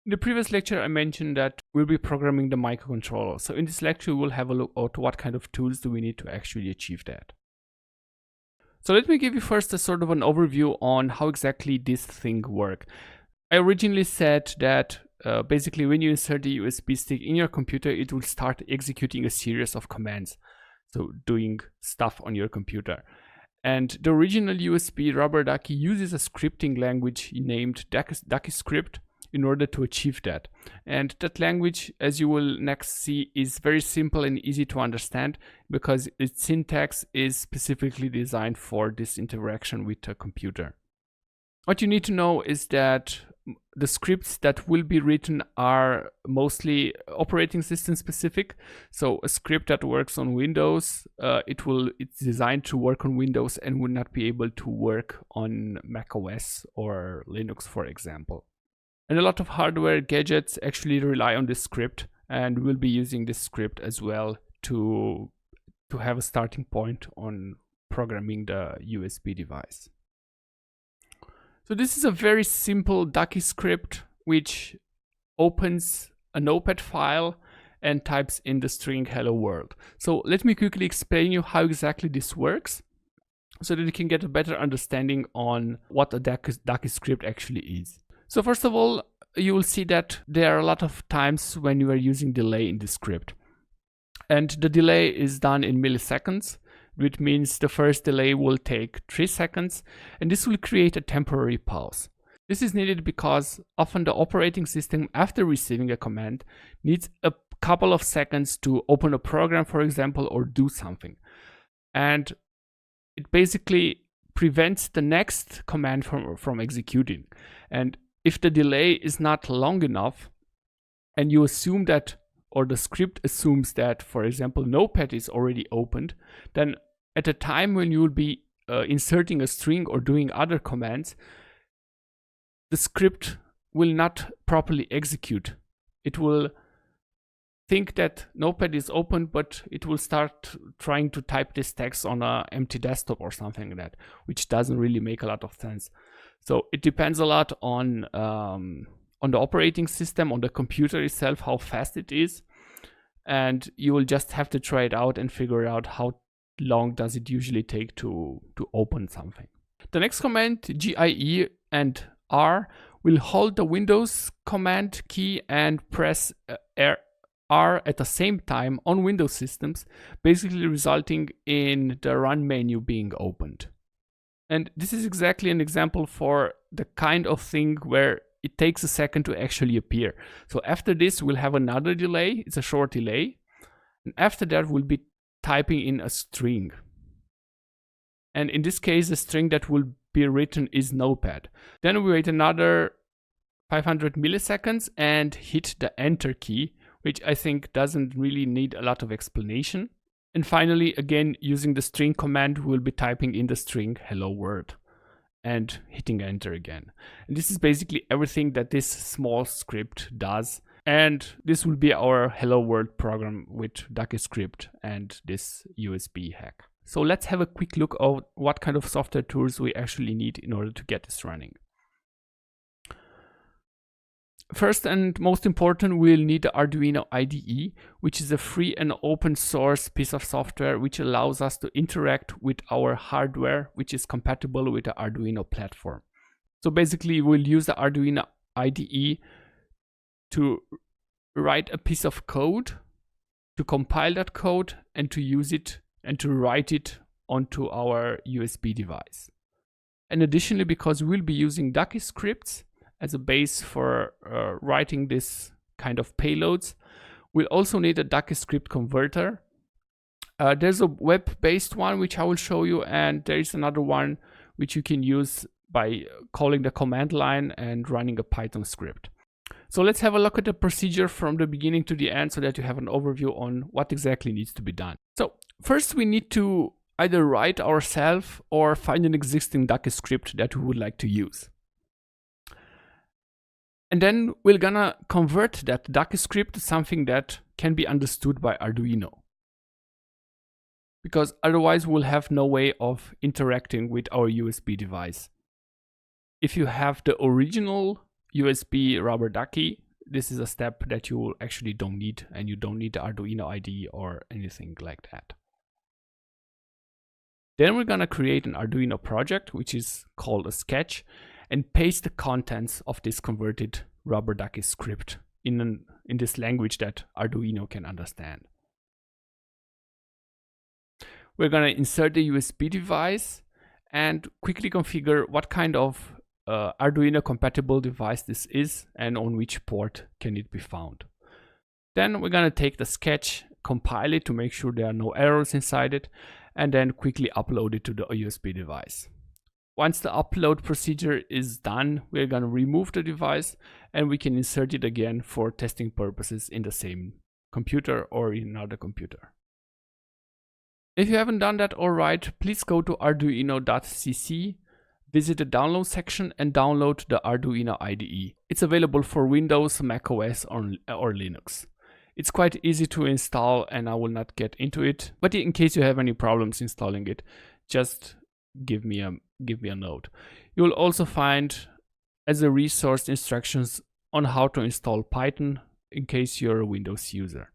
In the previous lecture, I mentioned that we'll be programming the microcontroller. So in this lecture, we'll have a look at what kind of tools do we need to actually achieve that. So let me give you first a sort of an overview on how exactly this thing works. I originally said that basically when you insert the USB stick in your computer, it will start executing a series of commands. So doing stuff on your computer. And the original USB rubber ducky uses a scripting language named DuckyScript in order to achieve that. And that language, as you will next see, is very simple and easy to understand because its syntax is specifically designed for this interaction with a computer. What you need to know is that the scripts that will be written are mostly operating system specific. So a script that works on Windows, it's designed to work on Windows and will not be able to work on Mac OS or Linux, for example. And a lot of hardware gadgets actually rely on this script, and we'll be using this script as well to have a starting point on programming the USB device. So this is a very simple Ducky script which opens a notepad file and types in the string hello world. So let me quickly explain you how exactly this works so that you can get a better understanding on what a Ducky script actually is. So first of all, you will see that there are a lot of times when you are using delay in the script. And the delay is done in milliseconds, which means the first delay will take 3 seconds, and this will create a temporary pause. This is needed because often the operating system, after receiving a command, needs a couple of seconds to open a program, for example, or do something. And it basically prevents the next command from executing. And if the delay is not long enough, and you assume that, or the script assumes that, for example, Notepad is already opened, then at the time when you will be inserting a string or doing other commands, the script will not properly execute. It will think that Notepad is open, but it will start trying to type this text on an empty desktop or something like that, which doesn't really make a lot of sense. So it depends a lot on the operating system, on the computer itself, how fast it is, and you will just have to try it out and figure out how long does it usually take to open something. The next command, GIE and R, will hold the Windows command key and press R at the same time on Windows systems, basically resulting in the run menu being opened. And this is exactly an example for the kind of thing where it takes a second to actually appear. So after this, we'll have another delay. It's a short delay. And after that, we'll be typing in a string. And in this case, the string that will be written is Notepad. Then we wait another 500 milliseconds and hit the Enter key, which I think doesn't really need a lot of explanation. And finally, again, using the string command, we'll be typing in the string hello world and hitting enter again. And this is basically everything that this small script does. And this will be our hello world program with DuckyScript and this USB hack. So let's have a quick look at what kind of software tools we actually need in order to get this running. First and most important, we'll need the Arduino IDE, which is a free and open source piece of software which allows us to interact with our hardware, which is compatible with the Arduino platform. So basically, we'll use the Arduino IDE to write a piece of code, to compile that code, and to use it and to write it onto our USB device. And additionally, because we'll be using DuckyScripts as a base for writing this kind of payloads, we'll also need a DuckyScript converter. There's a web-based one which I will show you, and there is another one which you can use by calling the command line and running a Python script. So let's have a look at the procedure from the beginning to the end so that you have an overview on what exactly needs to be done. So first we need to either write ourselves or find an existing DuckyScript that we would like to use. And then we're gonna convert that DuckyScript to something that can be understood by Arduino. Because otherwise we'll have no way of interacting with our USB device. If you have the original USB rubber ducky, this is a step that you actually don't need, and you don't need the Arduino IDE or anything like that. Then we're gonna create an Arduino project, which is called a sketch, and paste the contents of this converted rubber ducky script in this language that Arduino can understand. We're gonna insert the USB device and quickly configure what kind of Arduino compatible device this is and on which port can it be found. Then we're gonna take the sketch, compile it to make sure there are no errors inside it, and then quickly upload it to the USB device. Once the upload procedure is done, we're gonna remove the device and we can insert it again for testing purposes in the same computer or in another computer. If you haven't done that alright, please go to arduino.cc, visit the download section and download the Arduino IDE. It's available for Windows, macOS or Linux. It's quite easy to install and I will not get into it, but in case you have any problems installing it, just give me a note. You will also find as a resource instructions on how to install Python in case you're a Windows user.